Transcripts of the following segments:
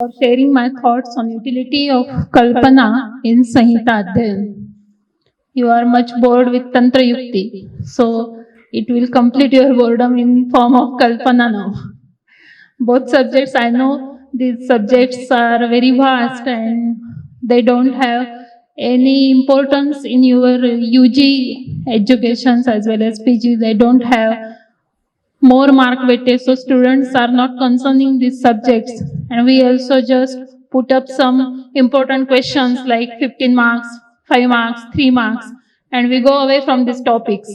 For sharing my thoughts on utility of Kalpana in Samhita Adhyayan. You are much bored with Tantra Yukti, so it will complete your boredom in form of Kalpana now. Both subjects, I know these subjects are very vast and they don't have any importance in your UG educations as well as PG. They don't have more mark weightage, so students are not concerning these subjects, and we also just put up some important questions like 15 marks, 5 marks, 3 marks, and we go away from these topics.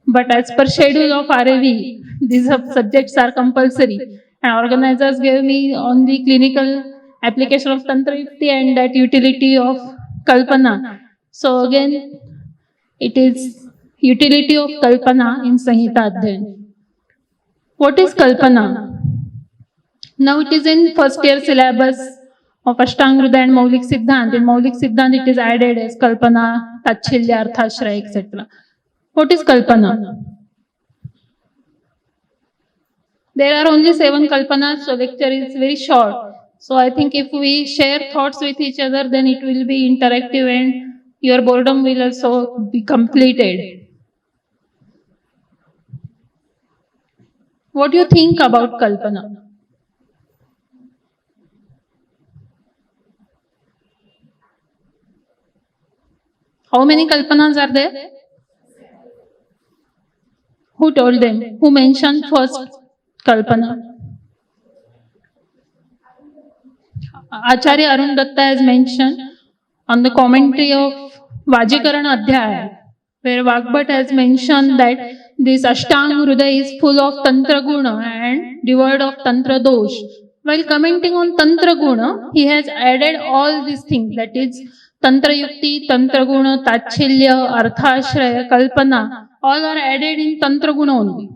But as per schedule of RAV, these subjects are compulsory, and organizers gave me on the clinical application of Tantra Yukti and that utility of Kalpana. So again, it is utility of Kalpana in Samhita Adhyayan. What is Kalpana? Now it is in first year syllabus of Ashtanga Hridaya and Maulik Siddhant. In Maulik Siddhant it is added as Kalpana, Tachilya, Arthashraya, etc. What is Kalpana? There are only 7 Kalpanas, so lecture is very short. So I think if we share thoughts with each other, then it will be interactive and your boredom will also be completed. What do you think about Kalpana? How many Kalpanas are there? Who told them? Who mentioned first Kalpana? Acharya Arun Datta has mentioned on the commentary of Vajikarana Adhyaya, where Vagbhat has mentioned that this Ashtanga Hridaya is full of Tantra Guna and devoid of Tantra Dosh. While commenting on Tantra Guna, he has added all these things, that is Tantra Yukti, Tantra Guna, Tachilya, Arthashraya, Kalpana, all are added in Tantra Guna only.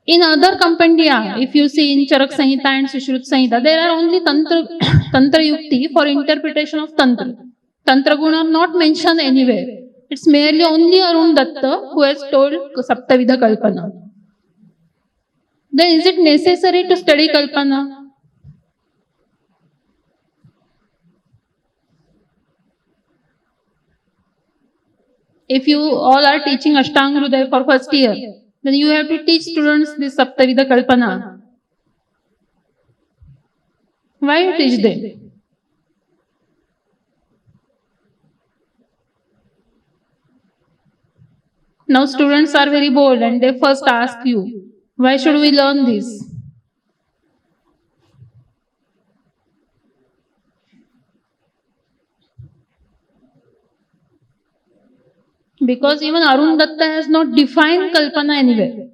In other compendia, if you see in Charak Samhita and Sushruta Samhita, there are only Tantra Yukti for interpretation of Tantra. Tantra Guna are not mentioned anywhere. It's merely only Arun Datta who has told Saptavidha Kalpana. Then is it necessary to study Kalpana? If you all are teaching Ashtanga Hridaya for first year, then you have to teach students this Saptavidha Kalpana. Why you teach them? Now students are very bold and they first ask you, why should we learn this? Because even Arun Datta has not defined Kalpana anywhere.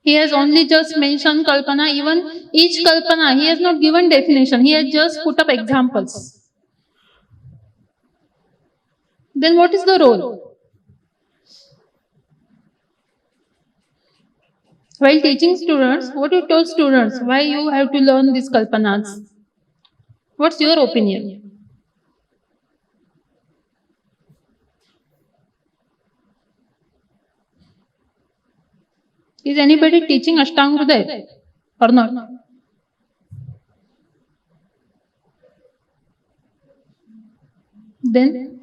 He has only just mentioned Kalpana, even each Kalpana, he has not given definition, he has just put up examples. Then what is the role? While teaching students, what you told students, why you have to learn these Kalpanas? What's your opinion? Is anybody teaching Ashtanga Hridaya or not? Then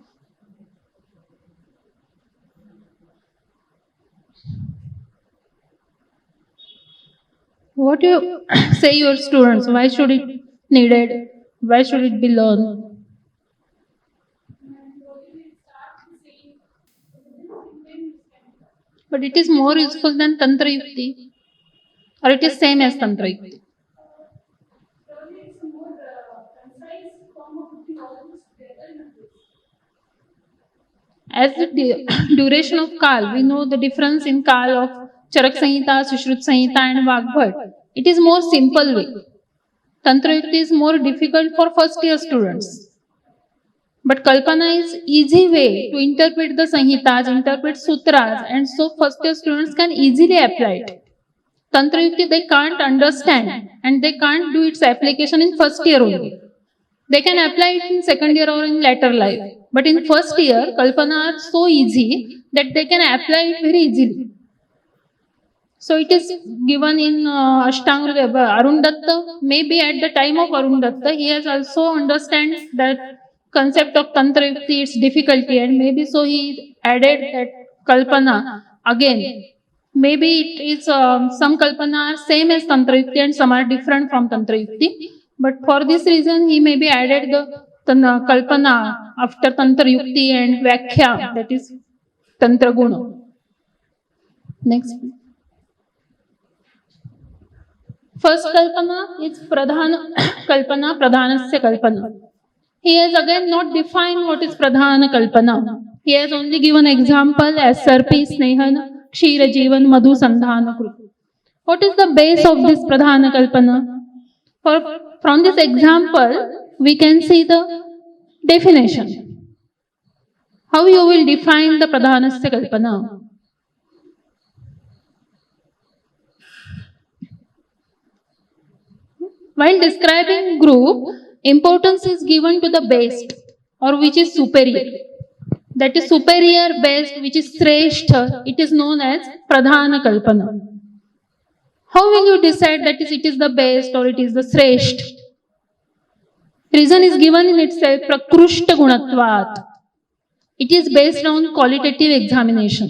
what you say your students, why should it needed? Why should it be learned? But it is more useful than Tantra Yukti, or it is same as Tantra Yukti. As the duration of Kal, we know the difference in Kal of Charak Samhita, Sushruta Samhita and Vagbhat. It is more simple way. Tantra Yukti is more difficult for first year students. But Kalpana is easy way to interpret the Samhitas, interpret Sutras, and so first year students can easily apply it. Tantra Yukti they can't understand and they can't do its application in first year only. They can apply it in second year or in later life. But in first year, Kalpana are so easy that they can apply it very easily. So it is given in Ashtanga Hridaya. Arun Datta, maybe at the time of Arun Datta, he has also understand that concept of Tantra Yukti, its difficulty, and maybe so he added that Kalpana again. Maybe it is some Kalpana are same as Tantra Yukti and some are different from Tantra Yukti. But for this reason, he maybe added the Kalpana after Tantra Yukti and Vyakhya, that is Tantra Guna. Next. First Kalpana is Pradhana Kalpana, Pradhanasya Kalpana. He has again not defined what is Pradhana Kalpana. He has only given example as Sarpi, Snehan, Kshira Jivan, Madhu Sandhana Kruti. What is the base of this Pradhana Kalpana? From this example, we can see the definition. How you will define the Pradhanasya Kalpana? While describing group, importance is given to the best or which is superior. That is superior best, which is Sreshta, it is known as Pradhana Kalpana. How will you decide that it is the best or it is the Sresht? Reason is given in itself, Prakrushta Gunatvat. It is based on qualitative examination.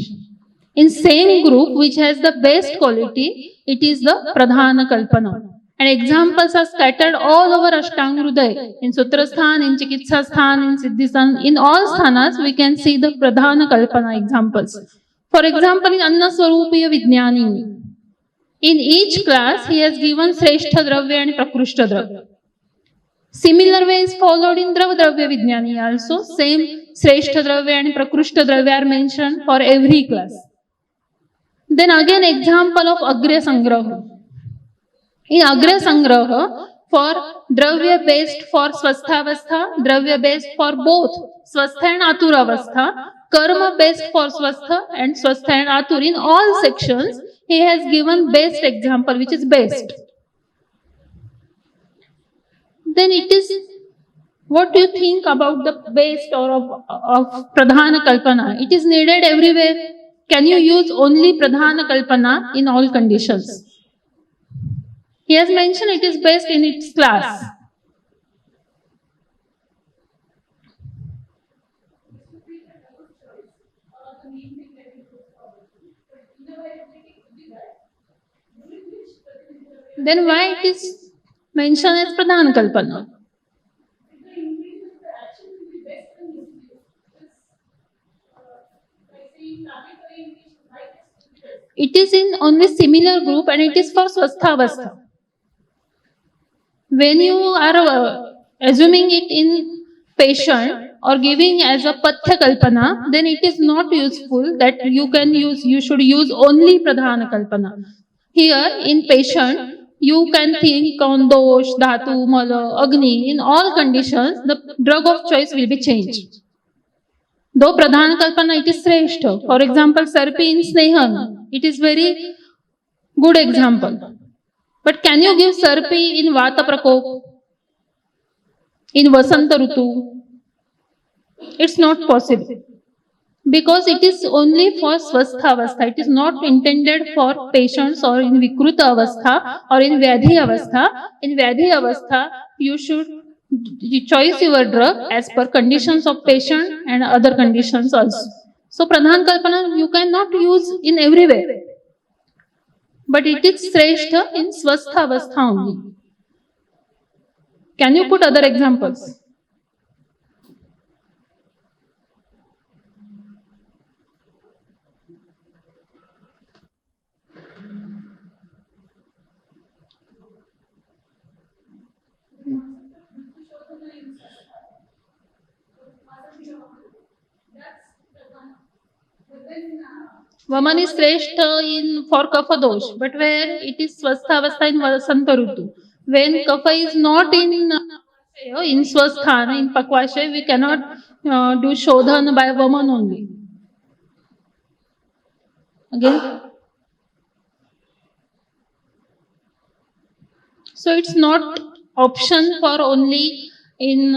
In same group which has the best quality, it is the Pradhana Kalpana. And examples are scattered all over Ashtanga Hridaya. In Sutrasthan, in Chikitsasthan, in Siddhistan, in all sthanas we can see the Pradhana Kalpana examples. For example, in Anna Swarupiya Vijnani, in each class he has given Sreshtha Dravya and Prakrushta Dravya. Similar way is followed in Drava Dravya Vijnani also. Same Sreshtha Dravya and Prakrushta Dravya are mentioned for every class. Then again example of Agre Sangraha. In Agra Sangraha, for Dravya based for Swasthavastha, Dravya based for both Swastha and Aturavastha, Karma based for Swastha and Swastha and Atur. In all sections, he has given best example, which is best. Then it is, what do you think about the best or of Pradhana Kalpana? It is needed everywhere. Can you use only Pradhana Kalpana in all conditions? He has mentioned it is best in its class. Then why it is mentioned as Pradhana Kalpana? It is in only similar group and it is for Swasthavastha. When you are assuming it in patient or giving as a Pathya Kalpana, then it is not useful that you should use only Pradhana Kalpana. Here in patient, you can think on Dosh, Dhatu, Mala, Agni, in all conditions, the drug of choice will be changed. Though Pradhana Kalpana, it is Sreshta. For example, Sarpi in Snehan, it is very good example. But can you give Sarpi in Vata Prakop, in Vasanta Rutu? It's not possible. Because it is only for Swastha Avastha. It is not intended for patients or in Vikruta Avastha or in Vyadhi Avastha. In Vyadhi Avastha, you should choose your drug as per conditions of patient and other conditions also. So Pradhan Kalpana you cannot use in everywhere. But it is Sreshta in Swastha Avastha only. Can you put other examples? Vaman is Sreshta in for Kapha dosh, but where it is Swastha Avastha in Vasanta Rutu. When Kapha is not in Swasthana, in Pakvashay, we cannot do Shodhan by Vaman only. Again. So it's not option for only in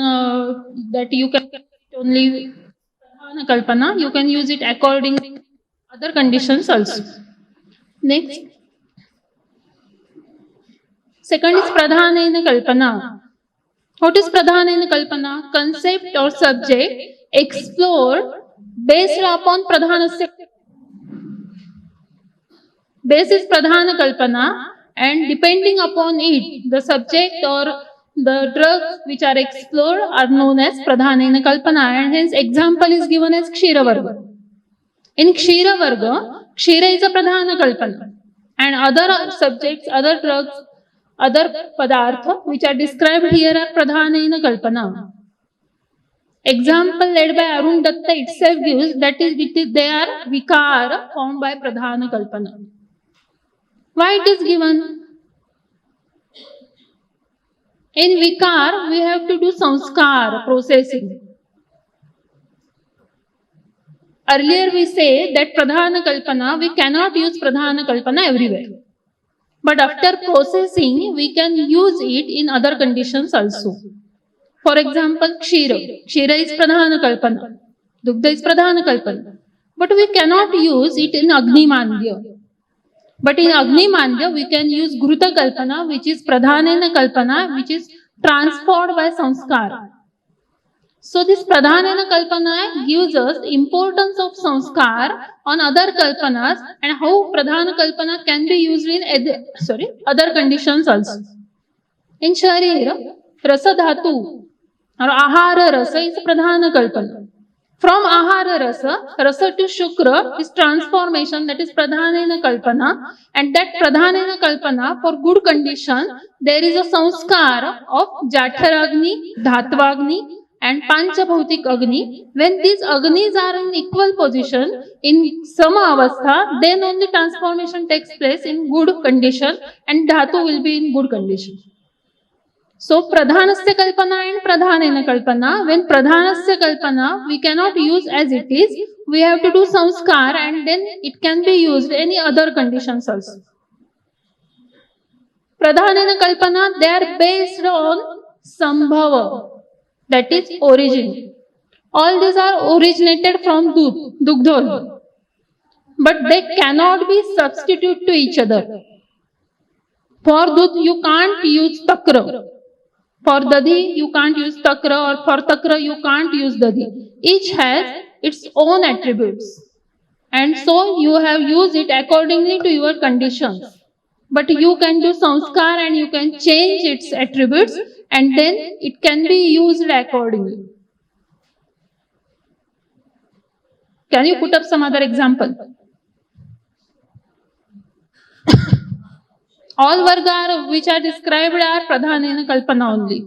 that you can only Kalpana, you can use it according to other conditions also. Next. Second is pradhanena kalpana. What is pradhanena kalpana? Concept or subject explored based upon pradhanasya. Base is pradhana kalpana, and depending upon it, the subject or the drugs which are explored are known as pradhanena kalpana, and hence example is given as Kshira Varga. In Kshira Varga, Kshira is a pradhana kalpana, and other subjects, other drugs, other padartha which are described here are pradhanena kalpana. Example led by Arun Datta itself gives that they are vikar formed by pradhana kalpana. Why it is given? In vikar, we have to do samskar, processing. Earlier we say that pradhana kalpana, we cannot use pradhana kalpana everywhere. But after processing, we can use it in other conditions also. For example, kshira. Kshira is pradhana kalpana. Dugdha is pradhana kalpana. But we cannot use it in agni mandya. But in Agni Mandya, we can use Gruta Kalpana, which is Pradhanena Kalpana, which is transformed by Samskar. So this Pradhanena Kalpana gives us importance of Samskar on other Kalpanas and how Pradhana Kalpana can be used in other conditions also. In Sharir, Rasa Dhatu or Ahara Rasa is Pradhana Kalpana. From Ahara Rasa to Shukra is transformation, that is Pradhanena Kalpana, and that Pradhanena Kalpana for good condition, there is a Samskar of Jatharagni, Dhatvagni and Panchabhautik Agni. When these Agnis are in equal position in Sama Avastha, then only transformation takes place in good condition and Dhatu will be in good condition. So pradhanasya kalpana and pradhanena kalpana. When pradhanasya kalpana we cannot use as it is, we have to do samskar and then it can be used any other conditions also. Pradhanena kalpana, they are based on sambhava, that is origin. All these are originated from dugdha, but they cannot be substituted to each other. For dudh you can't use takra. For Dadi, you can't use Takra, or for Takra, you can't use Dadi. Each has its own attributes. And so, you have used it accordingly to your conditions. But you can do Samskar and you can change its attributes and then it can be used accordingly. Can you put up some other example? All varga which are described are pradhanena kalpana only.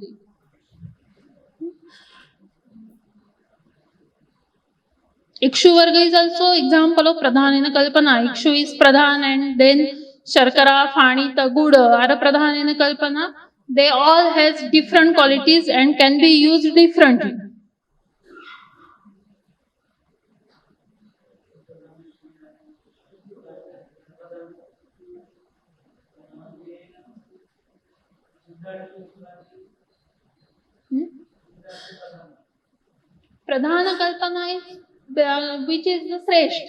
Ikshu varga is also example of pradhanena kalpana. Ikshu is pradhan and then Sharkara, Phani, Tagud are pradhanena kalpana. They all has different qualities and can be used differently. Pradhana kalpana is which is the Sresht,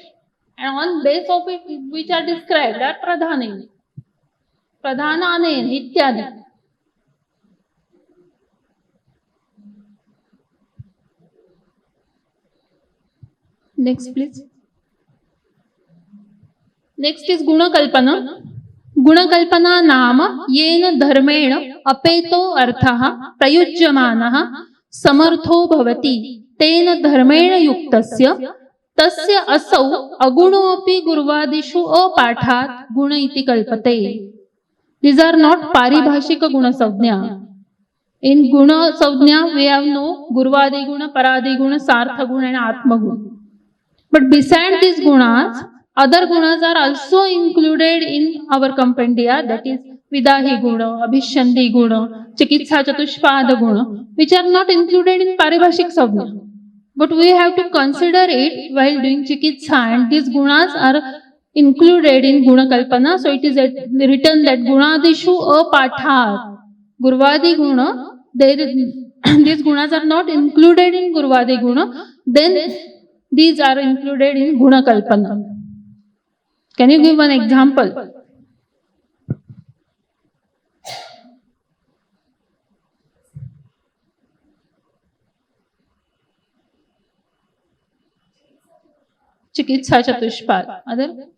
and on base of it which are described are pradhanene, pradhananen, ityadi. Next please. Next is guna kalpana. Guna kalpana nama yena dharmena apeto arthaha prayujyamanaha samartho bhavati tena dharmena yuktasya tasya asau agunopi gurvadishu apathat guna iti kalpate. These are not paribhashika guna savnya. In guna savnya we have no gurvadi guna, paradi guna, sartha guna and atma guna. But beside these gunas, other gunas are also included in our compendia, that is Vidahi guna, Abhishandi guna, Chikitsa Chatushpada guna, which are not included in Paribhashik savnya. But we have to consider it while doing Chikitsa, and these gunas are included in Guna Kalpana. So it is written that Gunadishu apathat. Gurvadi guna, these gunas are not included in Gurvadi guna, then these are included in Guna Kalpana. Can you give one example? Chikitsa Chatushpad. Other?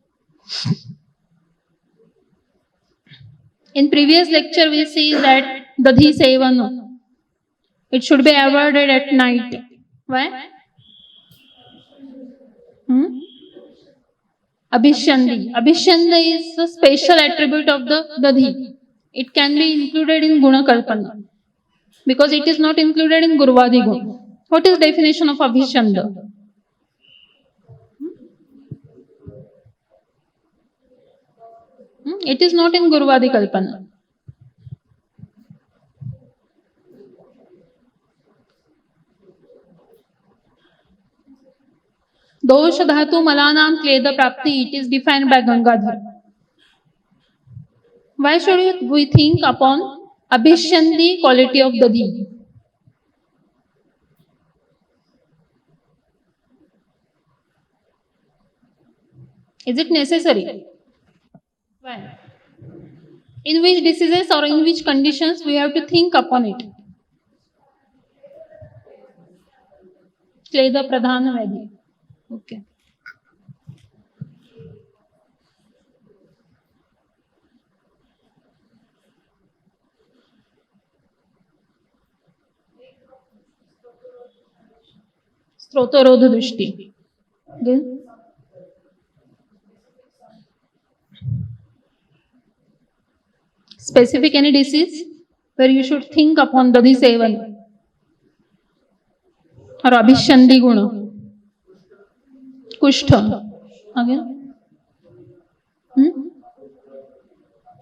In previous lecture, we see that Dadhi Sevana. It should be avoided at night. Why? Abhishandi. Abhishanda is a special attribute of the Dadhi. It can be included in Guna Kalpana because it is not included in Gurvadi Guna. What is definition of Abhishanda? It is not in Gurvadi Kalpana. Dosh Dhatu Malanam Kleda Prapti, it is defined by Gangadhar. Why should we think upon Abhishandi quality of Dadhi? Is it necessary? Why? In which diseases or in which conditions we have to think upon it? Kleda Pradhana Vedi. Okay. Strotorodha Dushti. Again. Specific any disease where you should think upon Dadhi Sevan or Abhishandi Guna. Kushtha. Again.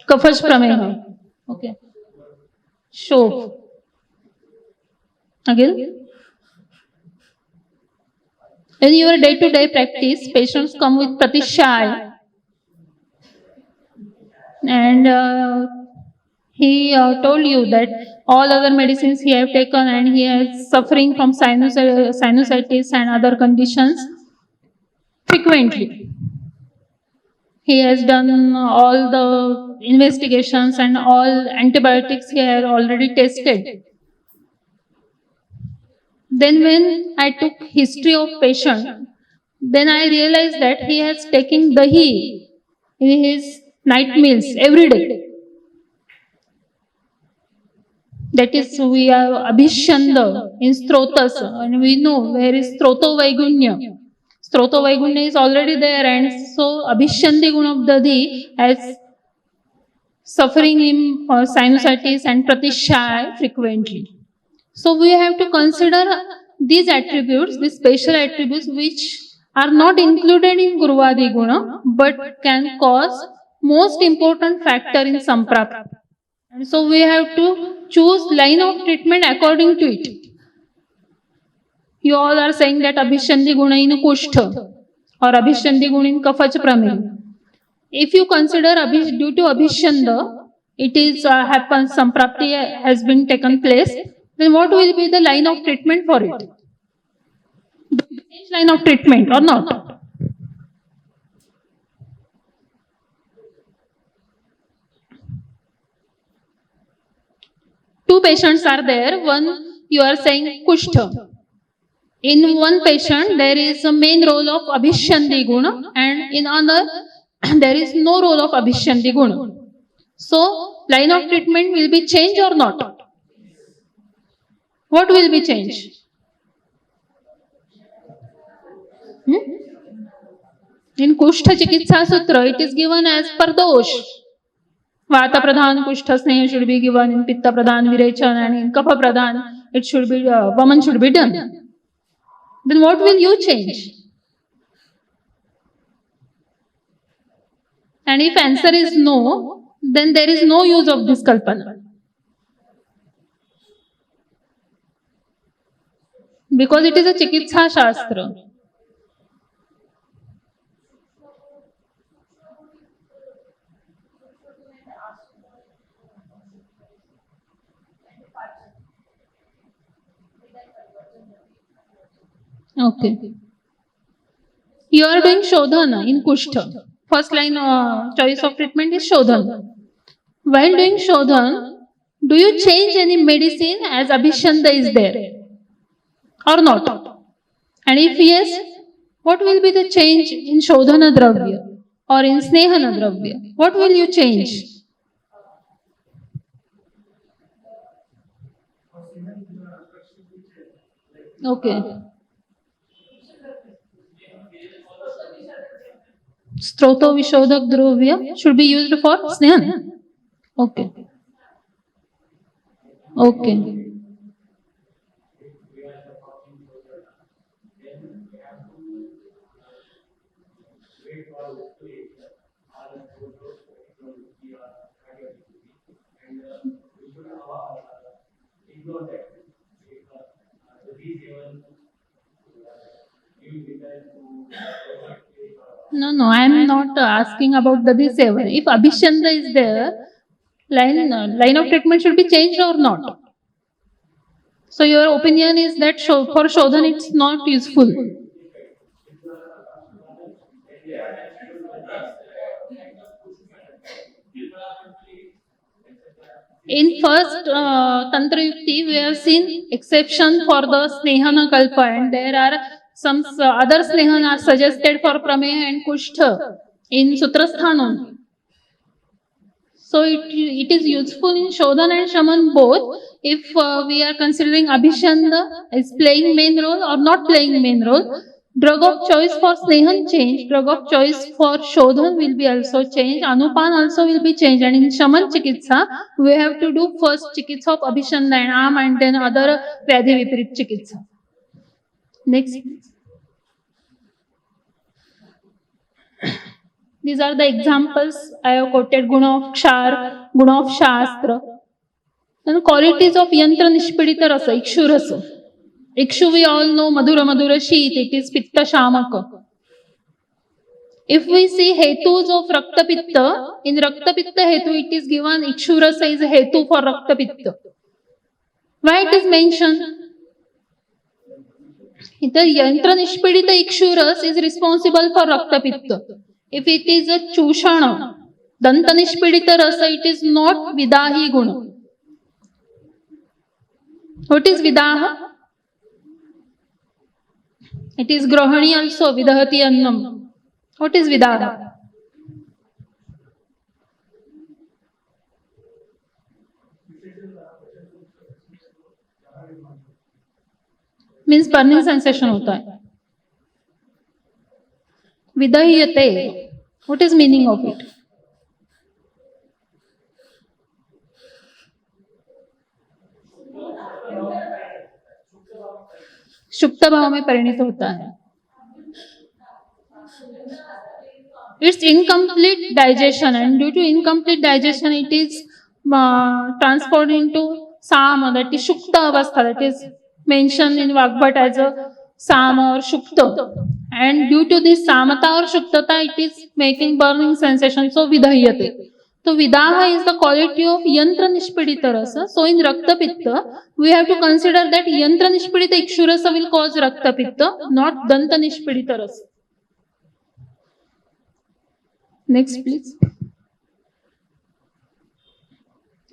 Kafaj Prameha. Okay. Shov. Again. In your day-to-day practice, patients come with pratishay and he told you that all other medicines he have taken and he is suffering from sinusitis and other conditions frequently. He has done all the investigations and all antibiotics he had already tested. Then when I took history of patient, then I realized that he has taken dahi in his night meals every day. That is, we have Abhishanda in Strotas, and we know where is Stroto Vaigunya. Stroto Vaigunya is already there, and so Abhishandi Guna of Dadhi as suffering in sinusitis and pratishay frequently. So we have to consider these attributes, these special attributes which are not included in Gurvadi Guna but can cause most important factor in Samprapti. And so we have to choose line of treatment according to it. You all are saying that Abhishandi Guna in Kushtha or Abhishandi Guna in Kafach Prameha. If you consider due to Abhishanda, it is happens, Samprapti has been taken place, then what will be the line of treatment for it? Change line of treatment or not? Two patients are there. One, you are saying Kushtha. In one patient, there is a main role of Abhishandi Guna, and in another, there is no role of Abhishandi Guna. So, line of treatment will be changed or not? What will be changed? In Kushtha Chikitsa Sutra, it is given as per dosh. Vata Pradhan Kushtha Sneha should be given, in Pitta Pradhan Virechan, and in Kapha Pradhan, it should be, Vaman should be done. Then what will you change? And if answer is no, then there is no use of this Kalpana. Because it is a Chikitsa Shastra. Okay. You are doing Shodhana in Kushtha. First line choice of treatment is Shodhana. While doing Shodhana, do you change any medicine as Abhishanda is there? Or not? And if yes, What will be the change in Shodhana Dravya or in Snehana Dravya? What will you change? Okay. Stroto Vishodhak Dravya should be used for Snehan. Okay. Okay. No, no, I am not asking about the this ever. If Abhishanda is there, line of treatment should be changed or not. So your opinion is that for Shodhan it's not useful. In first Tantra Yukti, we have seen exception for the Snehana Kalpa, and there are some other Snehan are suggested for Prameya and Kushtha in Sutrasthan only. So it is useful in Shodhan and Shaman both if we are considering Abhishanda is playing main role or not playing main role. Drug of choice for Snehan change, drug of choice for Shodhan will be also changed, Anupan also will be changed, and in Shaman Chikitsa, we have to do first Chikitsa of Abhishanda and Am and then other Vyadhi Viparit Chikitsa. Next. These are the examples I have quoted: Guna of Kshar, Guna of Shastra. And qualities of Yantra Nishpidita Rasa, Ikshu Rasa. Ikshu we all know Madhura Madhura Sheet, it is Pitta Shamaka. If we see Hetus of Rakta Pitta, in Rakta Pitta Hetu it is given Ikshu Rasa is a Hetu for Rakta Pitta. Why it is mentioned? The Yantra Nishpidita Ikshu Rasa is responsible for Rakta Pitta. If it is a Chushana, Danta Nishpidita Rasa, it is not Vidahi Guna. What is Vidaha? It is Grahani also, Vidahati Annam. What is Vidaha? Means burning sensation hota hai. Vidahiyate. What is meaning of it? शुक्ता भाव में परिणित होता है. It's incomplete digestion, and due to incomplete digestion, it is transferred into Sama, that is Shukta Avastha, that is mentioned in Vagbhat as a Sama or Shukta. And due to this Samata or Shuktata, it is making burning sensation, so Vidahiyate. So Vidaha is the quality of Yantra Nishpidita Rasa. So in Rakta Pitta, we have to consider that Yantra Nishpidita Ikshu Rasa will cause Rakta Pitta, not Danta Nishpidita Rasa. Next, please.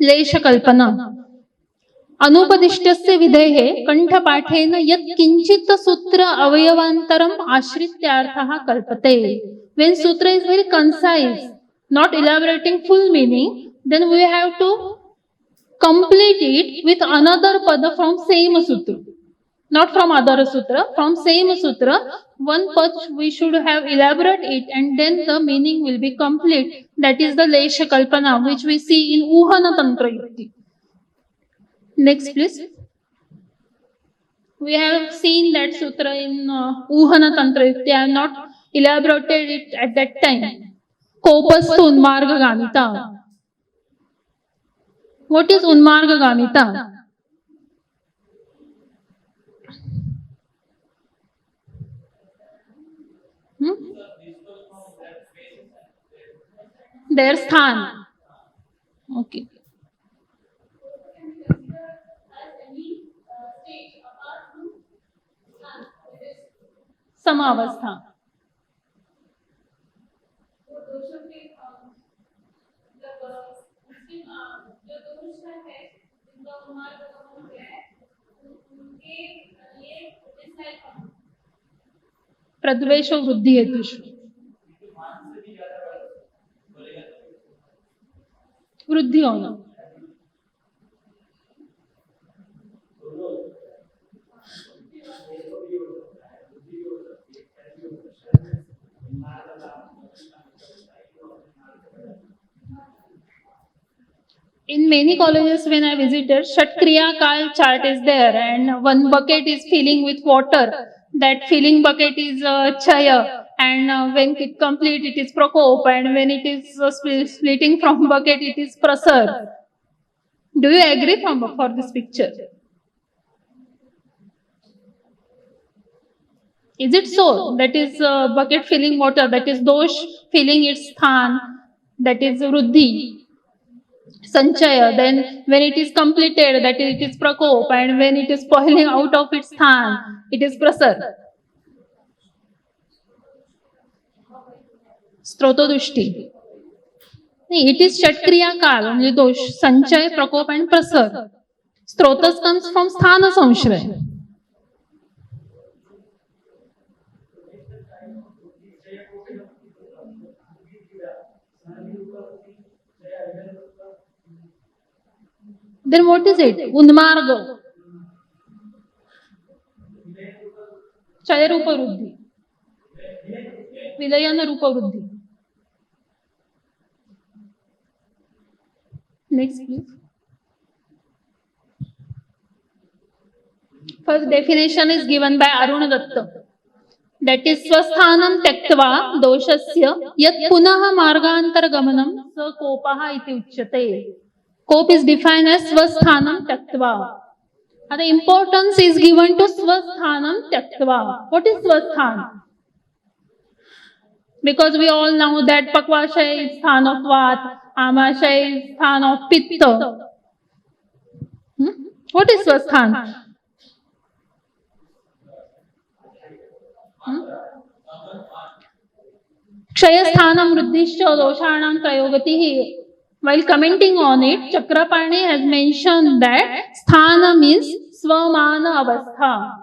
लेश कल्पना. अनुपदिष्टस्य विधेहे कंठपाठेन यत् किंचित सूत्र अवयवांतरम आश्रित्यार्थः कल्पते. When sutra is very concise, not elaborating full meaning, then we have to complete it with another pada from same sutra. Not from other sutra, from same sutra, one pad we should have elaborate it, and then the meaning will be complete. That is the Lesha Kalpana, which we see in Uhana Tantra Yukti. Next, please. We have seen that sutra in Uhana Tantra Yukti. I have not elaborated it at that time. Kopastu Unmarga Gamita. What is Unmarga Gamita? Their sthan. Okay. Samavastha. प्रद्वेषो वृद्धि हेतुषु। वृद्धि होना। In many colleges when I visited, Shatkriya Kal chart is there and one bucket is filling with water. That filling bucket is Chaya, and when it complete it is Prakop, and when it is splitting from bucket it is Prasar. Do you agree for this picture? Is it so? That is bucket filling water, that is dosh filling its sthan, that is Vruddhi. Sanchaya, then when it is completed, that is, it is Prakop, and when it is spoiling out of its sthan, it is Prasar. Strotodushti. It is Shatkriya Kal, only dosh, Sanchaya, Prakop, and Prasar. Strotas comes from Sthana Samshraya. Then what is it? Unmarga. Chaya Rupa Vruddhi. Vilayana Rupa Vruddhi. Next, please. First definition is given by Aruna Datta. That is Swasthanam Tyaktva Doshasya Yat Punaha Margantar Gamanam Sa Kopaha iti Uchyate. Kop is defined as Swasthanam Tyaktva. And the importance is given to Swasthanam Tyaktva. What is Swasthan? Because we all know that Pakvashaya is sthan of Vat, Amashaya is sthan of Pitta. What is Swasthan? Kshayasthanam Vruddhischa Doshanam Trayogatihi. While commenting on it, Chakrapani has mentioned that sthana means swamana avastha.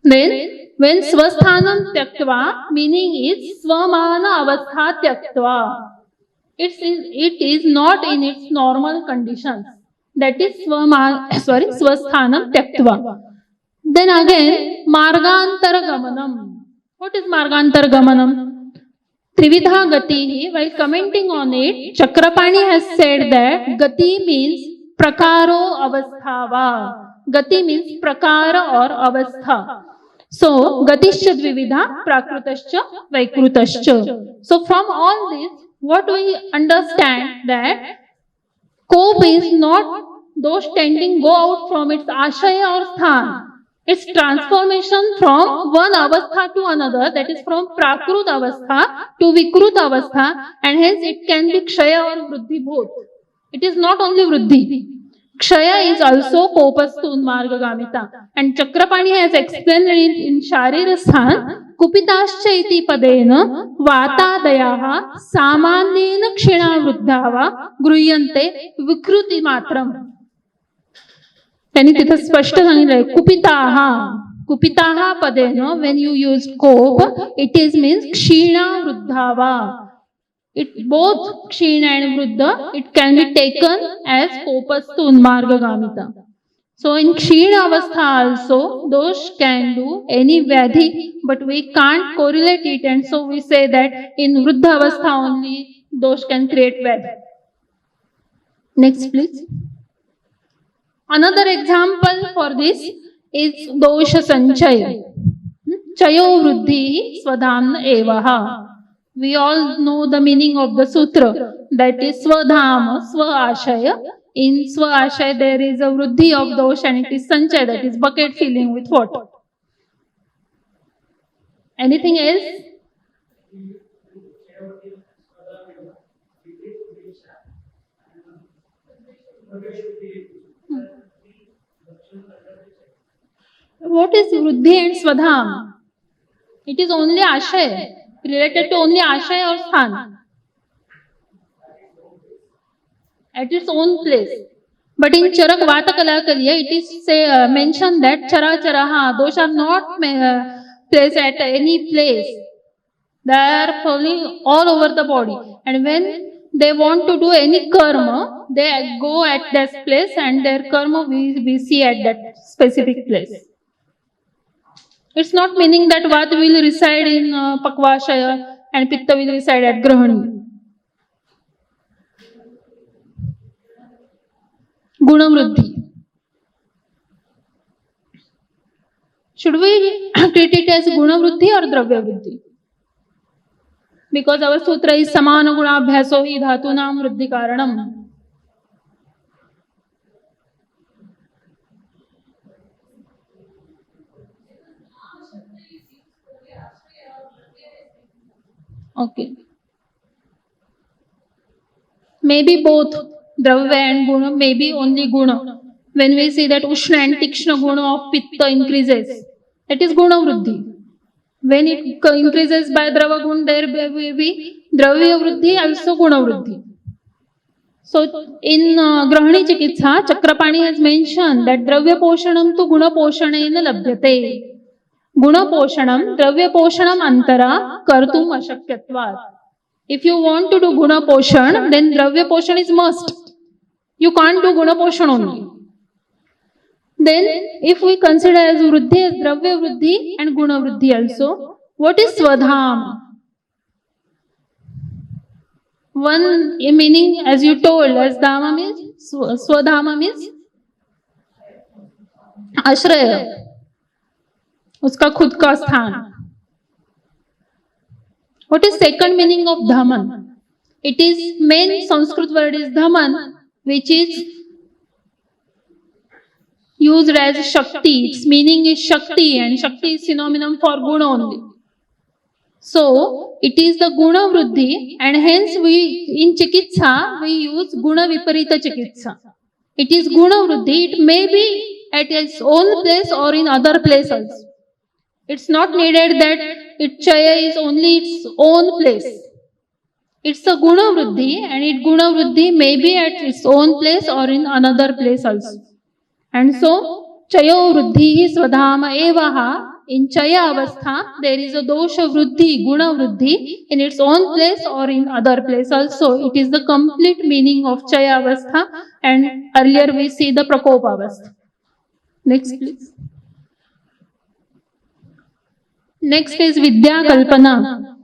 Then, when swasthanam tyaktva, meaning is swamana avastha tyaktva. It is not in its normal conditions. That is swasthanam tyaktva. Then again, margantara gamanam. What is margantara gamanam? Trividha gati, while commenting on it, Chakrapani has said that gati means prakaro avasthava. Gati means prakara or avastha. So, gatischa dvividha, prakrutascha, vaikrutascha. So, from all this, what we understand that Kop is not those tending go out from its ashaya or sthan. Its transformation from one avastha to another, that is from prakrut avastha to vikrut avastha, and hence it can be kshaya or vruddhi both. It is not only vruddhi. Kshaya is also kopastu unmargagamita. And Chakrapani has explained it in Sharirasthan, kupitascha iti padena vatadayaha samanyena kshina vruddhava gruhyante vikruti matram. त्यांनी तिथे स्पष्ट सांगितलंय कुपिताहा पदेन when you use cope it is means क्षीणा वृद्धावा. It both क्षीण and vruddha it can be taken as kopastu unmargagamita. So in kshina avastha also those can do any vyadhi, but we can't correlate it, and so we say that in vruddha avastha only those can create vyadhi. Next please. Another example for this is dosha sanchaya. Chayo vruddhi swadhamna evaha. We all know the meaning of the sutra, that is swadhama, swa-ashaya. In swa-ashaya there is a vruddhi of dosha and it is sanchaya, that is bucket filling with water. Anything else? What is vruddhi and swadham? It is only ashaya, related to only ashaya or sthan, at its own place. But in Charak Vata Kalakaliya, it is mentioned that chara charaha, those are not placed at any place. They are falling all over the body. And when they want to do any karma, they go at that place and their karma we see at that specific place. It's not meaning that Vata will reside in Pakvashaya and Pitta will reside at Grahani. Gunamruddhi. Should we treat it as Gunavruddhi or Dravyavruddhi? Because our sutra is Samana Gunabhyaso hi Dhatunam Vruddhi Karanam. Okay. Maybe both Dravya and Guna, maybe only Guna. When we see that Ushna and Tikshna Guna of Pitta increases, that is Guna Vruddhi. When it increases by Drava Gun, there will be Dravya Vruddhi, also Guna Vruddhi. So in Grahani Chikitsa, Chakrapani has mentioned that Dravya Poshanam to Guna Poshanena Labhyate. Guna Poshanam, Dravya Poshanam Antara, Kartum Ashakyatvat. If you want to do Guna Poshan, then Dravya Poshan is must. You can't do Guna Poshan only. Then, if we consider as Vruddhi as Dravya Vruddhi and Guna Vruddhi also, what is Swadham? One meaning, as you told, as Dhamma means, Swadhama means Ashraya. Uska khud ka sthan. What is second meaning of Dhaman? It is main Sanskrit word is Dhaman, which is used as Shakti. Its meaning is Shakti, and Shakti is synonym for Guna only. So, it is the Guna Vruddhi, and hence we, in Chikitsa, we use Guna Viparita Chikitsa. It is Guna Vruddhi, it may be at its own place or in other places. It's not needed that its Chaya is only its own place. It's a Guna Vruddhi, and it Guna Vruddhi may be at its own place or in another place also. And so, Chayo Vruddhi Swadhama Evaha. In Chaya Avastha, there is a dosha Vruddhi, Guna Vruddhi in its own place or in other place also. It is the complete meaning of Chaya Avastha, and earlier we see the Prakopa Avastha. Next, please. Next is Vidya Kalpana.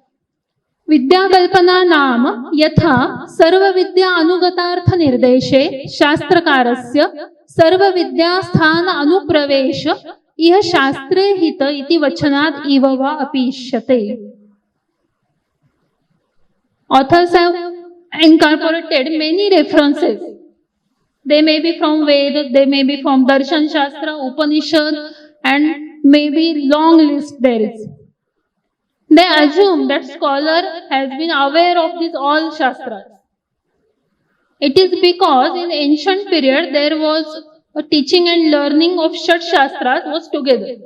Vidya Kalpana नाम यथा सर्व विद्या अनुगतार्थ निर्देशे शास्त्रकारस्य सर्व विद्या स्थान अनुप्रवेश इह शास्त्रे हित इति वचनात् इव वा अपीष्यते. Authors have incorporated many references. They may be from Veda, they may be from Darshan Shastra, Upanishad, and maybe long list there is. They assume that scholar has been aware of these all Shastras. It is because in ancient period there was a teaching and learning of Shat Shastras was together.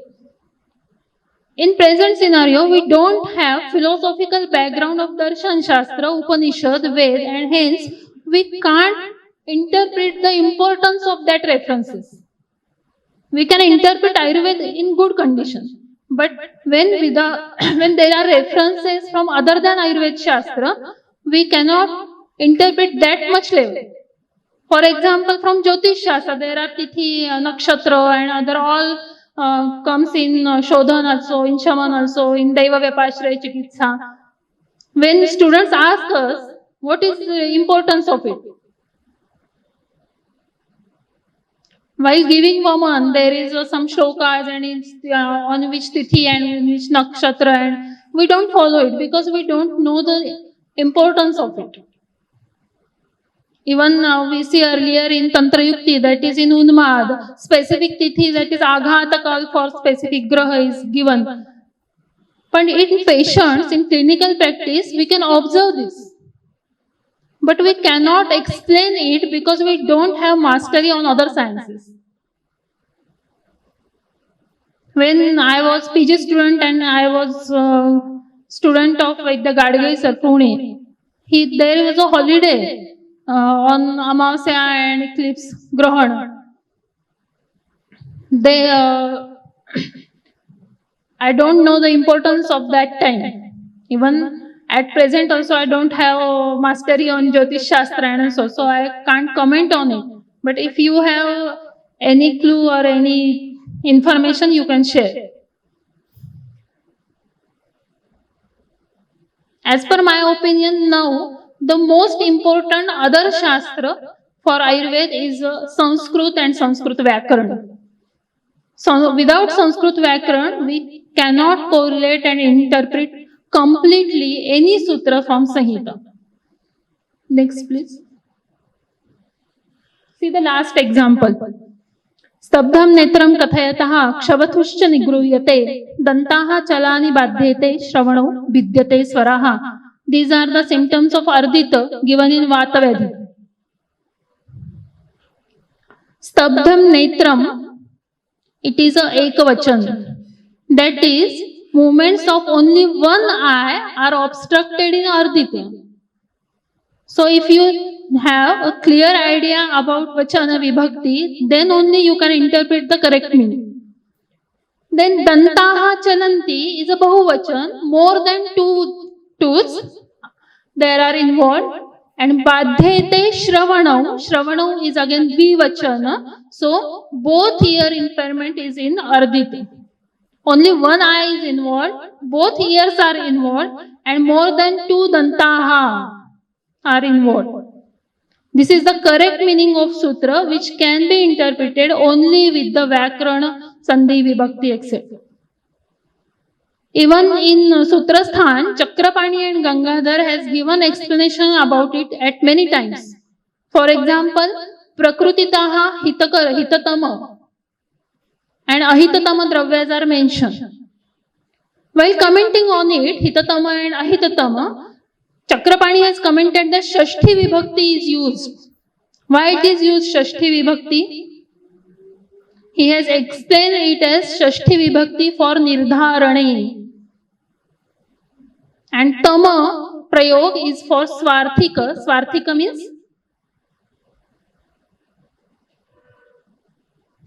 In present scenario, we don't have philosophical background of Darshan Shastra, Upanishad, Ved, and hence we can't interpret the importance of that references. We can interpret Ayurveda in good condition. But when there are references from other than Ayurveda Shastra, we cannot interpret that much level. For example, from Jyotish Shastra, there are Tithi, Nakshatra, and other all comes in Shodhan also, in Shaman also, in Daiva Vyapashraya Chikitsa. When students ask us, what is the importance of it? While giving Vaman, there is some shlokas and it's, on which Tithi and which Nakshatra, and we don't follow it because we don't know the importance of it. Even we see earlier in Tantra Yukti, that is in Unmad, specific Tithi, that is Aghatakal for specific Graha is given. But in patients, in clinical practice, we can observe this. But we cannot explain it because we don't have mastery on other sciences. When I was PG student and I was student of Vaidya Gadge sir, Pune, there was a holiday on Amavasya and eclipse Grahan. I don't know the importance of that time. Even at present also I don't have mastery on Jyotish Shastra and so I can't comment on it. But if you have any clue or any information, you can share. As per my opinion now, the most important other Shastra for Ayurveda is Sanskrit and Sanskrit Vyakaran. So without Sanskrit Vyakaran, we cannot correlate and interpret completely any sutra from Samhita. Next, please. See the last example. स्तब्धं नेत्रं कथयतः क्षवथुश्च निगृह्यते दन्ताः चलानि बाध्येते श्रवणो भिद्यते स्वराः. These are the symptoms of ardita given in Vatavedi. Stabdham netram, it is a ekavachan. That is, movements of only one eye are obstructed in ardita. So if you have a clear idea about Vachana Vibhakti, then only you can interpret the correct meaning. Then Dantaha Chalanti is a Bahuvachan, more than two tooths there are involved. And Badhyete Shravanam, Shravanam is again Dvivachana, so both ear impairment is in Ardita. Only one eye is involved, both ears are involved, and more than two Dantaha are involved. This is the correct meaning of sutra, which can be interpreted only with the Vyakarana, Sandhi, Vibhakti, etc. Even in Sutrasthan, Chakrapani and Gangadhar has given explanation about it at many times. For example, Prakrutitaha Hitatama and Ahitatama Dravyas are mentioned. While commenting on it, Hitatama and Ahitatama, Chakrapani has commented that Shashti Vibhakti is used. Why it is used Shashti Vibhakti? He has explained it as Shashti Vibhakti for Nirdharane. And Tama Prayog is for Swarthika. Swarthika means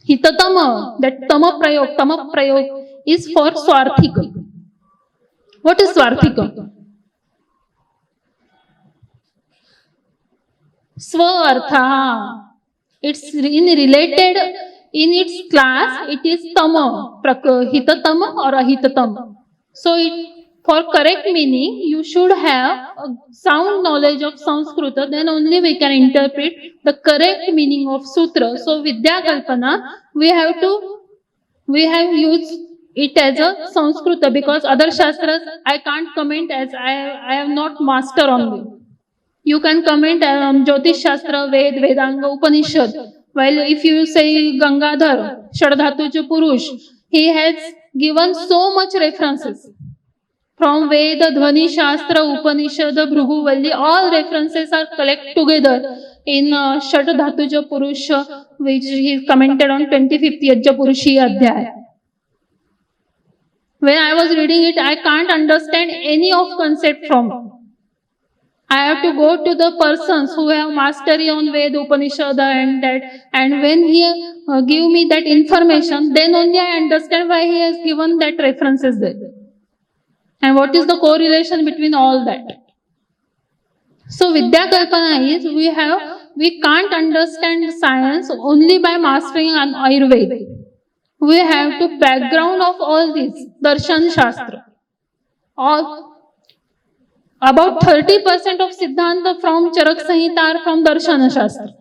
Hitatama. That Tama Prayog is for Swarthika. What is Swarthika? Swartha. It's related in its class. It is Tama, Hitatama or Ahitatama. So for correct meaning, you should have a sound knowledge of Sanskrit. Then only we can interpret the correct meaning of sutra. So Vidya Kalpana, we have used it as a Sanskrit because other shastras I can't comment as I am not master on them. You can comment on Jyotish Shastra, Vedanga, Upanishad. While if you say Gangadhar, Shardhatuja Purush, he has given so much references. From Veda, Dhvani Shastra, Upanishad, Bhrugu Valli, all references are collected together in Shardhatuja Purusha, which he commented on 25th Yajja Purushi Adhyaya. When I was reading it, I can't understand any of concept from it. I have to go to the persons who have mastery on Veda, Upanishad and that. And when he give me that information, then only I understand why he has given that references there. And what is the correlation between all that? So Vidya Kalpana is we can't understand science only by mastering an Ayurveda. We have to background of all this, Darshan Shastra. About 30% of Siddhanta from Charak Samhita are from Darshana Shastra.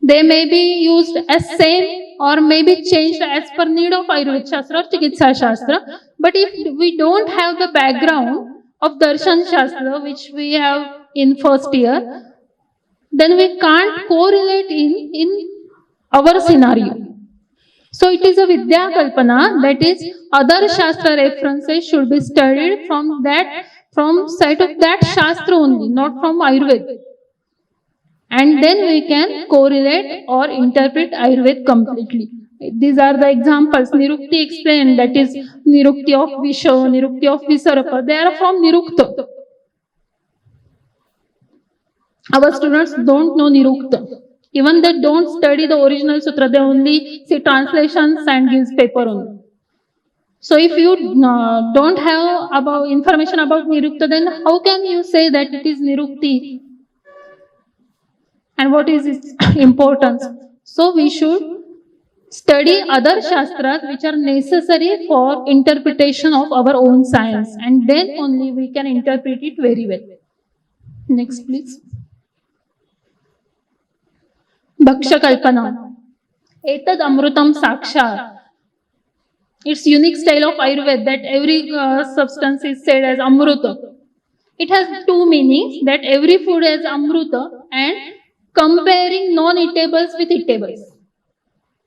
They may be used as same or may be changed as per need of Ayurveda Shastra or Chikitsa Shastra. But if we don't have the background of Darshan Shastra, which we have in first year, then we can't correlate in our scenario. So it is a Vidya Kalpana, that is other Shastra references should be studied from side of that Shastra only, not from Ayurveda. And then we can correlate or interpret Ayurveda completely. These are the examples. Nirukti explained, that is Nirukti of Visha, Nirukti of Visarapa. They are from Nirukta. Our students don't know Nirukta. Even they don't study the original sutra, they only see translations and gives paper only. So if you don't have about information about Nirukta, then how can you say that it is Nirukti? And what is its importance? So we should study other shastras which are necessary for interpretation of our own science, and then only we can interpret it very well. Next, please. Bhaksha Kalpana. Etad Amrutam Sakshat. It's unique style of Ayurveda that every substance is said as Amruta. It has two meanings, that every food is Amruta and comparing non-eatables with eatables.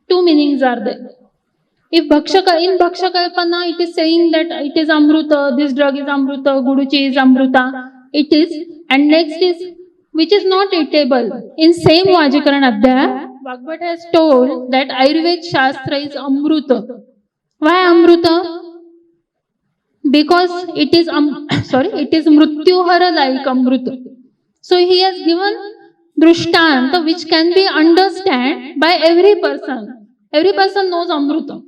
Two meanings are there. If in Bhaksha Kalpana it is saying that it is Amruta, this drug is Amruta, Guduchi is Amruta, it is, and next is which is not eatable. In same Vajikaran Adhyaya, Bhagavad has told that Ayurveda Shastra is Amruta. Why Amruta? Because it is it is Mrutyuhara like Amruta. So he has given Drishtanta which can be understood by every person. Every person knows Amruta.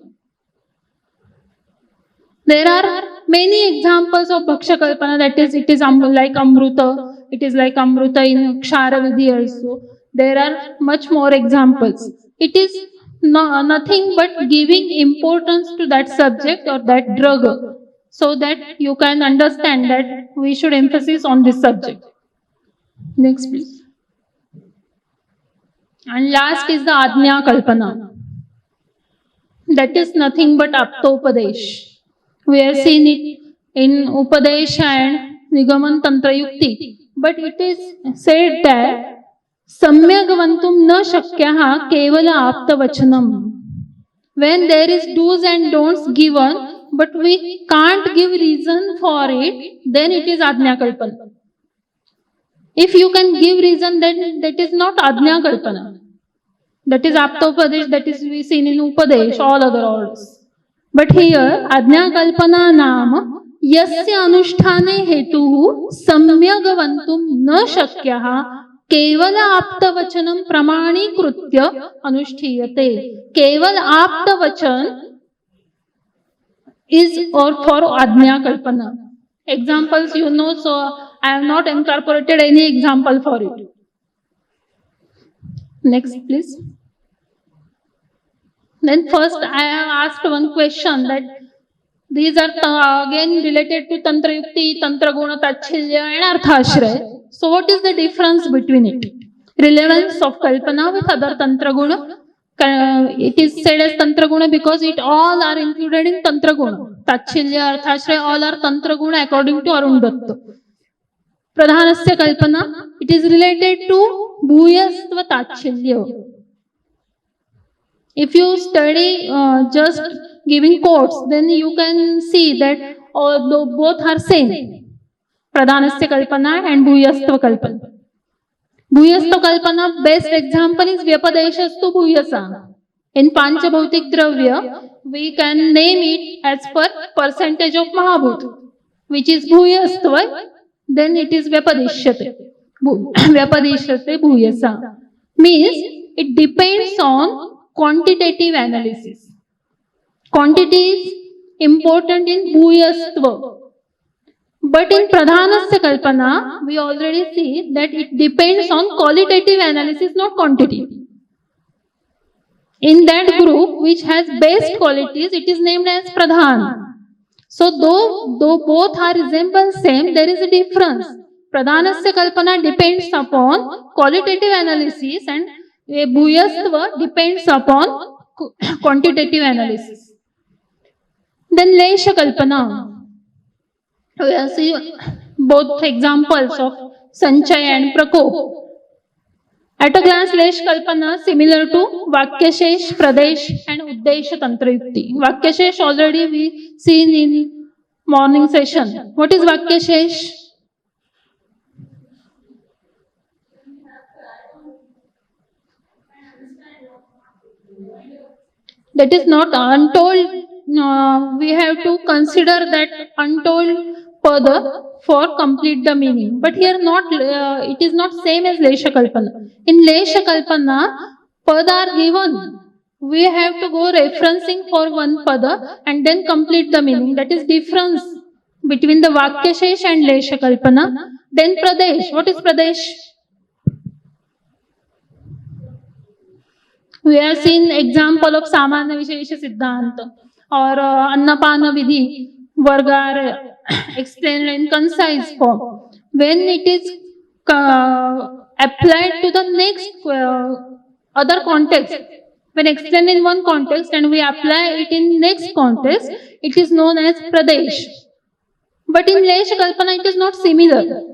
There are many examples of Bhaksha Kalpana, that is, it is like Amruta, it is like Amruta in Kshara Vidhi also. There are much more examples. It is nothing but giving importance to that subject or that drug, so that you can understand that we should emphasize on this subject. Next, please. And last is the Ajna Kalpana. That is nothing but Aptopadesh. We have seen it in Upadesh and Nigaman Tantra Yukti. But it is said that Samyagavantum na shakyaha kevala aptavachanam. When there is do's and don'ts given, but we can't give reason for it, then it is Ajna Kalpana. If you can give reason, then that is not Ajna Kalpana. That is Aptopadesh, that is we seen in Upadesh, all other orders. But here, Ajna Kalpana Nama, Yasya Anusthane Hetuhu, Samyagavantum na shakyaha, Kevala Aptavachanam Pramani Krutya Anushtiyate. Keval Aptavachan is or for Ajna Kalpana. Examples you know, so I have not incorporated any example for it. Next, please. Then first I have asked one question, that these are again related to Tantra Yukti, Tantra Guna, Tachilya and Arthashraya. So what is the difference between it? Relevance of Kalpana with other Tantra Guna. It is said as Tantra Guna because it all are included in Tantra Guna. Tachilya, Arthashraya, all are Tantra Guna according to Arun Datta. Pradhanasya Kalpana, it is related to Bhuyastva Tachilya. If you study just giving quotes, then you can see that both are same. Pradhanasya Kalpana and Bhuyastva Kalpana. Bhuyastva Kalpana, best example is Vyapadeshastu Bhuyasa. In Panchabhautik Dravya, we can name it as per percentage of Mahabhut, which is Bhuyastva, then it is Vyapadeshyate. Vyapadeshyate Bhuyasa. Means it depends on quantitative analysis. Quantity is important in Bhuyastva. But in Pradhanasya Kalpana, we already see that it depends on qualitative analysis, not quantity. In that group which has best qualities, it is named as Pradhan. So though both are resemble same, there is a difference. Pradhanasya Kalpana depends upon qualitative analysis and Bhuyastva depends upon quantitative analysis. Then Lesha Kalpana. We will see both examples of Sanchaya and Prakop. At a glance, Lesh Kalpana similar to Vakyashesh, Pradesh and Uddesha Tantra Yukti. Vakyashesh already we seen in morning session. What is Vakyashesh? That is not untold. We have to consider that untold pada for complete the meaning. But here it is not same as Lesha Kalpana. In Lesha Kalpana, pada are given. we have to go referencing for one pada and then complete the meaning. That is difference between the Vakyashesh and Lesha Kalpana. Then Pradesh. What is Pradesh? We have seen example of Samanya Vishesha Siddhanta or Annapana Vidhi, Varga are explained in concise form. When it is applied to the next other context, when explained in one context and we apply it in next context, it is known as Pradesh. But in Lesha Kalpana, it is not similar.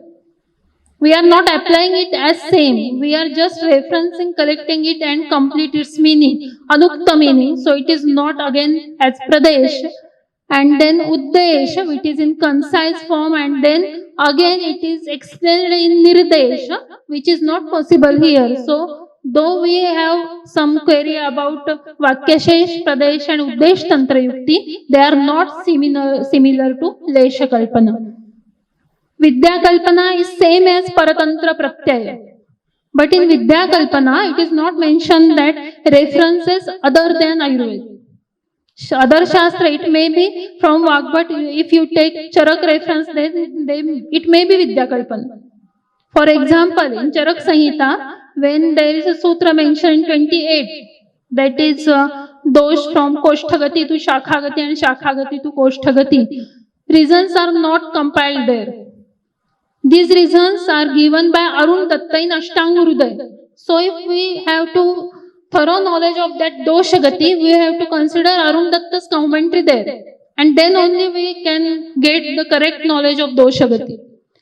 We are not applying it as same. We are just referencing, collecting it and complete its meaning, anukta meaning. So it is not again as Pradesh. And then Uddesh, which is in concise form, and then again it is explained in Nirdesh, which is not possible here. So though we have some query about Vakyashesh, Pradesh and Uddesh Tantra Yukti, they are not similar to Lesha Kalpana. Vidya Kalpana is same as Paratantra Pratyaya. But in Vidya Kalpana, it is not mentioned that references other than Ayurveda. Other Shastra, it may be from Vak, but if you take Charak reference, then it may be Vidya Kalpana. For example, in Charak Samhita, when there is a sutra mentioned in 28, that is dosh from Kosthagati to Shakhagati and Shakhagati to Kosthagati, reasons are not compiled there. These reasons are given by Arun Datta in Ashtanga Hruday. So if we have to thorough knowledge of that Doshagati, we have to consider Arun Datta's commentary there. And then only we can get the correct knowledge of Doshagati.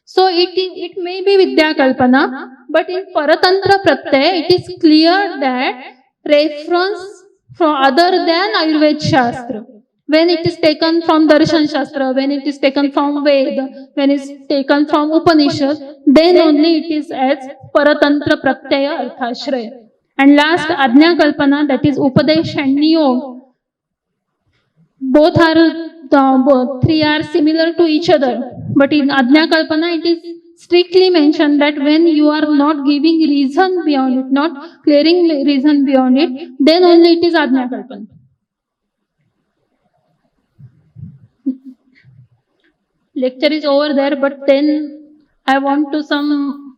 So it may be Vidya Kalpana, but in Paratantra Pratyaya, it is clear that reference from other than Ayurveda Shastra. When it is taken from Darshan Shastra, when it is taken from Veda, when it is taken from Upanishad, then only it is as Paratantra Pratyaya Arthashraya. And last, Ajna Kalpana, that is Upadesh and Niyog. Both three are similar to each other. But in Ajna Kalpana, it is strictly mentioned that when you are not giving reason beyond it, not clearing reason beyond it, then only it is Ajna Kalpana. Lecture is over there, but then I want to some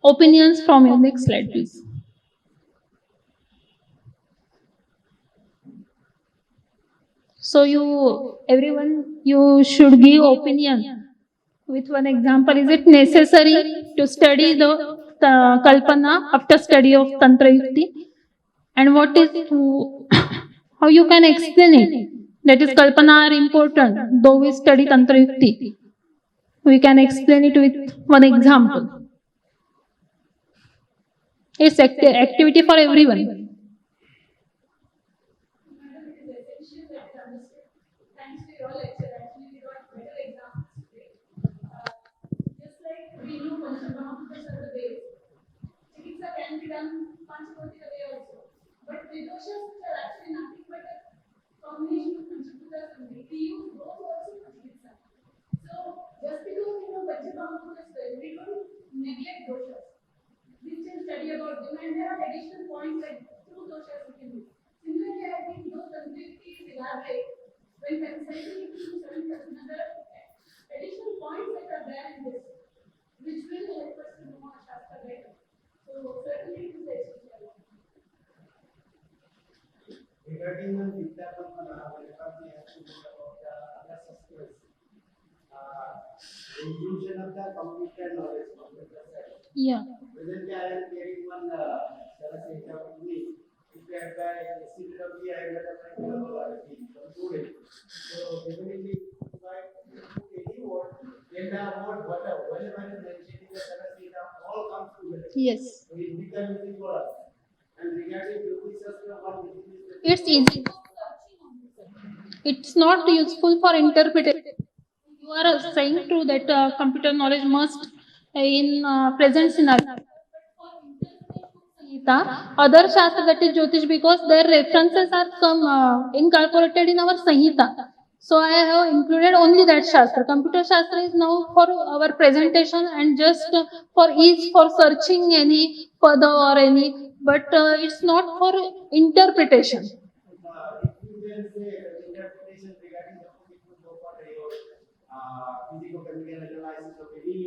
opinions from you. Next slide, please. So everyone, you should give opinion with one example. Is it necessary to study the Kalpana after study of Tantra Yukti? And what is, how you can explain it? That is, Kalpana are important, though we study Tantra Yukti. We can explain it with one example. It's activity for everyone. Thanks to your lecture, actually we got better examples today. Just like we know Panchabrahmaputra are the way, Chikitsa can be done Panchakoti way also. But Vidoshas are actually nothing but a combination of Panchaputas and we use those also for Chikitsa. So just because we know Panchabrahmaputra well, we don't neglect doshas. We still study about them and there are additional points like through doshas we can do. Similarly, I think those concepts elaborate. When considering another additional points that are there in this, which will help us to know our Shastra better. So certainly it is essential. Regarding the Vidya Kalpana, whenever we have to look about the other systems, the inclusion of the computer knowledge, computer science. Yeah. Presently, I am getting one Saraswati with me. Prepared by CWI and the student. So definitely, if I put any word, then the word whatever is mentioned in the Saraswati all comes together. Yes. So it becomes easy for us. And regarding Yogi Shastra, It's easy. It's not useful for interpretation. You are saying true that computer knowledge must in present scenario. Other Shastra, that is Jyotish, because their references are incorporated in our Samhita. So I have included only that Shastra. Computer Shastra is now for our presentation and just for ease for searching any pada or any but it's not for interpretation. If you then say interpretation regarding the if you go for your physicochemical analysis of any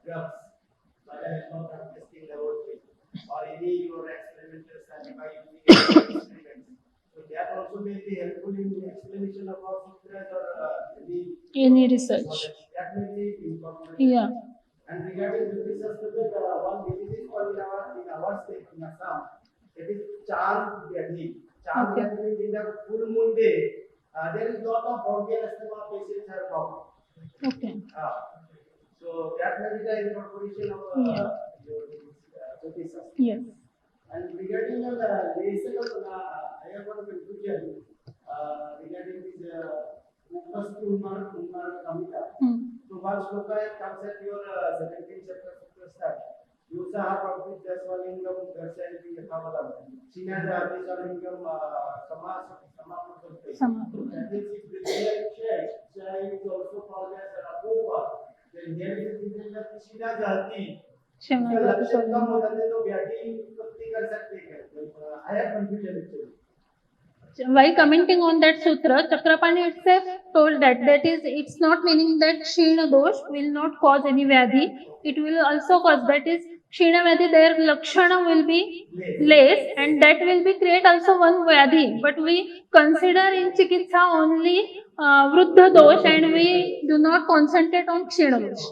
drugs, whether it's not drug testing laboratory or any your experimental study by using experiments. So that also may be helpful in the explanation of our sutras or Any research. that may be incorporated. Yeah. And regarding the research project, one disease is called in our state, in Assam, it is Chand Vyadhi. Chand Okay. Vyadhi in the full moon day, there is lot of bronchial asthma patients are found. Okay. So that may be the incorporation of Yeah. your disease. Yes. And regarding the laser, I have one confusion regarding this Upastu Umar Kamita. So one shloka comes at your 17th chapter Sutra start. Yusaha Prabhu Jaswalingam Darsanti Yathavadam. China Jati Svalingam Samapurvate. That means if the child is also called as Rapopa, then there is a reason that China Jati. Shema उसका Jati लक्षण कम Svalingam. हो जाते तो व्याधि उत्पत्ति कर सकते हैं. I have confusion actually. While commenting on that sutra, Chakrapani itself told that is, it's not meaning that Kshina dosh will not cause any Vyadhi. It will also cause, that is, Kshina Vyadhi, their Lakshana will be less, and that will be create also one Vyadhi. But we consider in Chikitsa only Vruddha dosh, and we do not concentrate on Kshina dosh.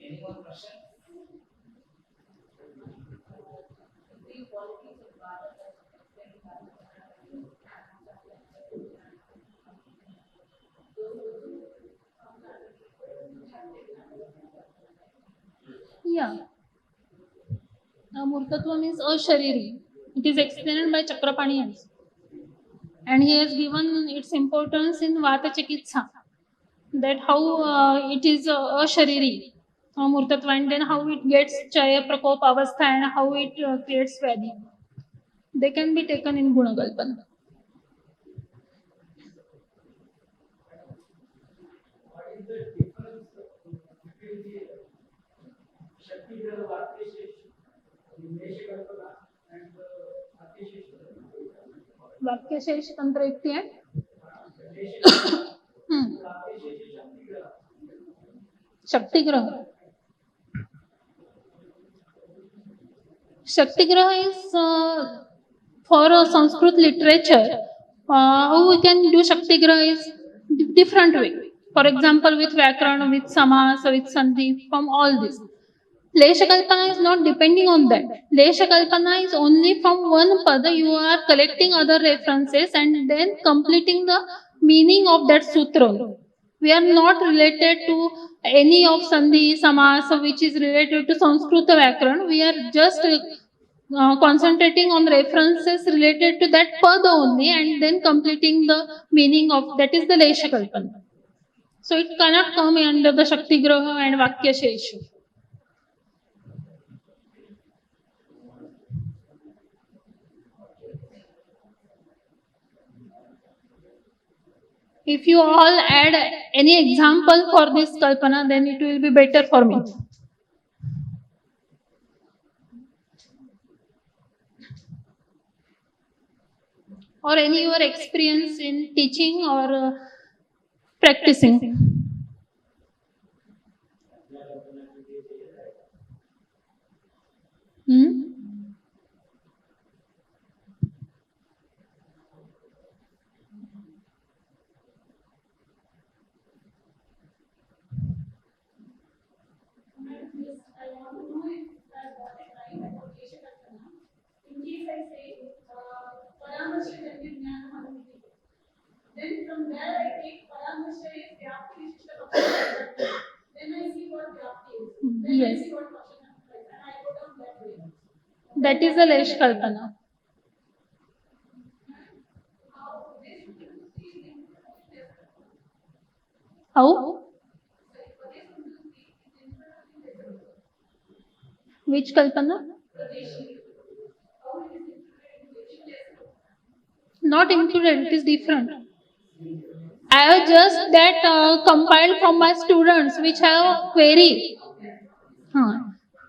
Any more question? Yeah. Murtatvam is ashariri. It is explained by Chakrapani also. And he has given its importance in Vata Chikitsa. That how it is ashariri, Murtatva, and then how it gets Chaya Prakop Avastha and how it creates Vyadhi. They can be taken in Gunakalpana. What is the difference between the Shakti Graha Vakeshesh, the Meshakalpana and the Akeshesh? Vakyashesh Tantra Yukti and Shakti Graha. Shakti Graha is for Sanskrit literature. How we can do Shakti Graha is different way. For example, with Vyakaran, with Samas, with Sandhi, from all this. Lesha Kalpana is not depending on that. Lesha Kalpana is only from one pada. You are collecting other references and then completing the meaning of that sutra. We are not related to any of Sandhi, Samas, which is related to Sanskrit Vyakaran. We are just concentrating on references related to that pada only and then completing the meaning of that is the Lesha Kalpana. So it cannot come under the Shakti Graha and Vakya Shesha. If you all add any example for this Kalpana, then it will be better for me. Or any your experience in teaching or practicing. Yes, I want to know if I got it right about Kesha Kalpana. In case I say Paramasya Janya Jnana Manupiti, then from there I take Paramasya is Vyapti Vishishta Kapasya. Then I see what Vyapti is. Then I Yes. see what Pasha is. And I go down that way. That is the Lesh Kalpana. How? Which Kalpana? Not included, it is different. I have just that compiled from my students which have query. Huh.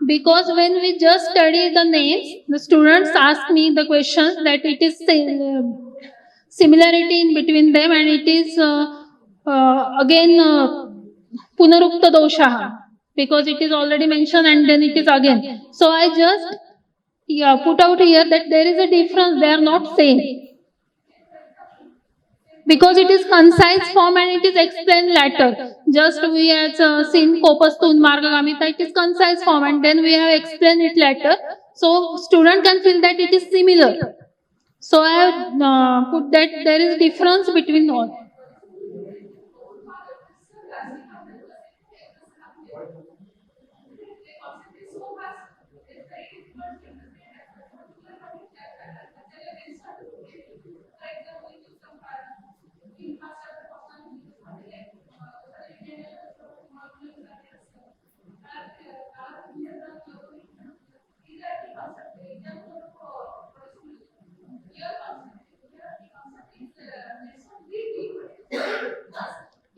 Because when we just study the names, the students ask me the questions that it is similarity in between them and it is again punarukta dosha because it is already mentioned and then it is again. So I just put out here that there is a difference, they are not same. Because it is concise form and it is explained later. Just we have seen Kopastu Unmarga Gamita, it is concise form and then we have explained it later. So student can feel that it is similar. So I have put that there is difference between all.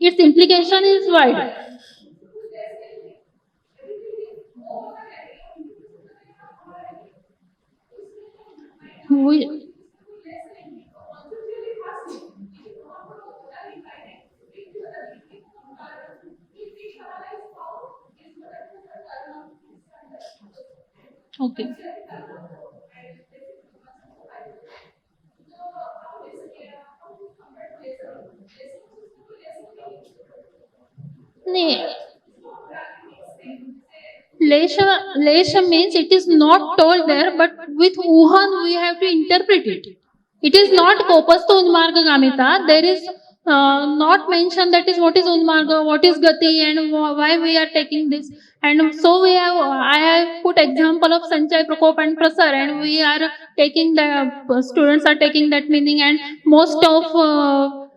Its implication is wide. We, okay. Nee, Lesha means it is not told there, but with Wuhan we have to interpret it. It is not Kopastu Unmarga Gamita. There is not mentioned that is what is Unmarga, what is Gati, and why we are taking this. And so we have, I have put example of Sanchai, Prakop, and Prasar, and we are taking the students are taking that meaning, and most of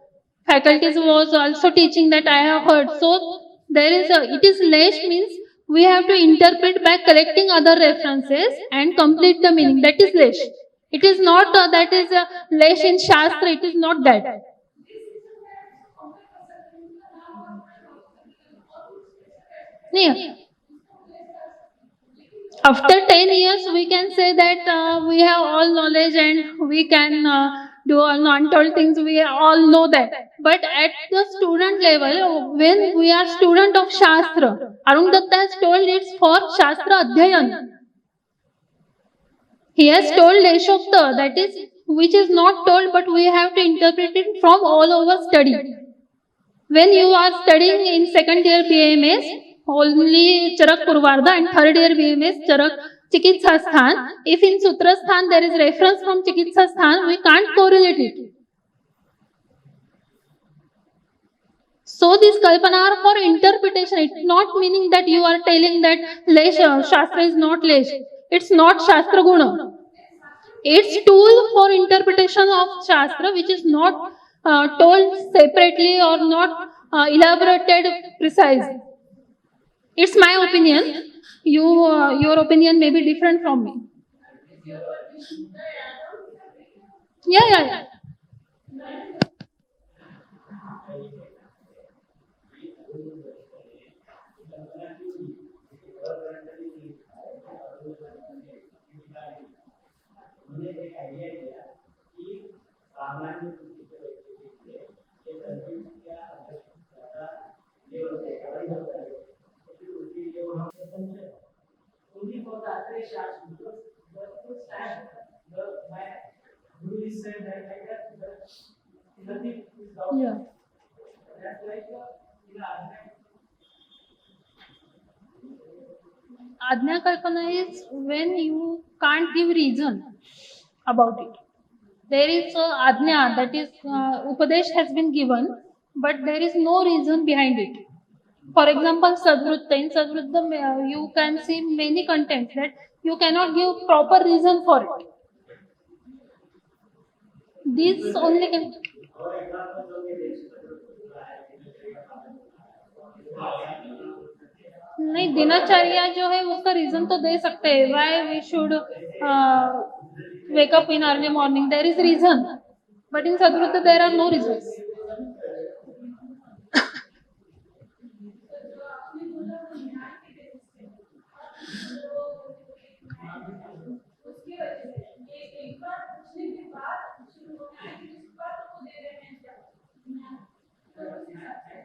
faculties was also teaching that I have heard. So there is a, it is Lesh means we have to interpret by collecting other references and complete the meaning. That is Lesh. It is not that is Lesh in Shastra, it is not that. Yeah. After 10 years, we can say that we have all knowledge and we can do all untold things. We all know that. But at the student level, when we are student of Shastra, Arun Datta has told it's for Shastra Adhyayan. He has told Leshokta, that is, which is not told, but we have to interpret it from all over study. When you are studying in second year BAMS, only Charak Purvarda and third year BAMS, Charak Chikitsa Sthan. If in Sutra Sthan there is reference from Chikitsa Sthan, we can't correlate it. So these kalpana are for interpretation. It's not meaning that you are telling that Lesh, Shastra is not Lesh. It's not Shastra Guna. It's tool for interpretation of Shastra which is not told separately or not elaborated precisely. It's my opinion. Your opinion may be different from me. Yeah. मुझे एक idea दिया कि सामान्य रूप से ये confuse क्या ज्यादा लेवल पे कवर होता है तो उसके लिए वो हम समझे only for the other शास्त्र the first time the my guru is said that like that nothing is out Yeah. that's like Ajna Kalpana is when you can't give reason about it. There is Ajna, that is Upadesh has been given, but there is no reason behind it. For example, Sadhrutta. In Sadhrutta, you can see many content that you cannot give proper reason for it. These only can. नहीं, दिनचर्या जो है उसका reason तो दे सकते हैं. Why we should wake up in early morning? There is reason, but in Sadhrutta there are no reasons. उसकी वजह से एक बार पूछने के बाद शुरू होना है कि इस बार तो दे रहे हैं क्या तो उस हिसाब से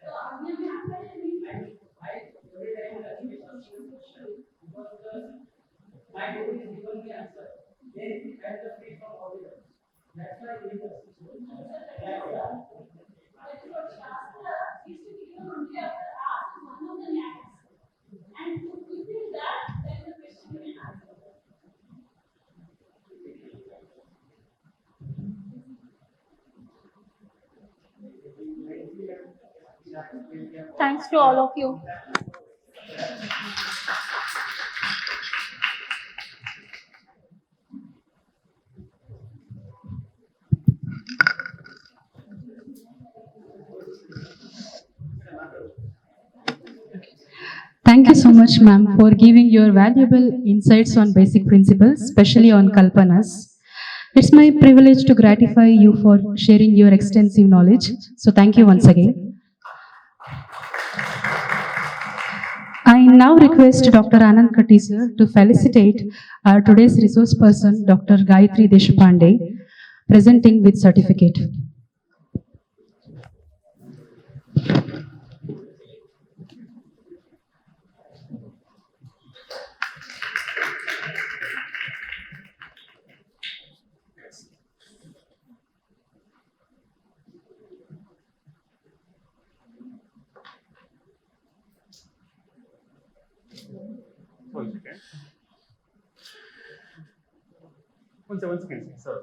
तो आज्ञा में आता है नहीं I every time I ask question because my duty is given me answer. Then I have the free from audience. That's why it is. But your Shastra is to give only after ask one of the names and to fulfill that then the question will be answered. Thanks to all of you. Thank you so much, ma'am, for giving your valuable insights on basic principles, especially on Kalpanas. It's my privilege to gratify you for sharing your extensive knowledge. So thank you once again. I now request Dr. Anand Katti sir to felicitate our today's resource person, Dr. Gayatri Deshpande, presenting with certificate. One second, sir.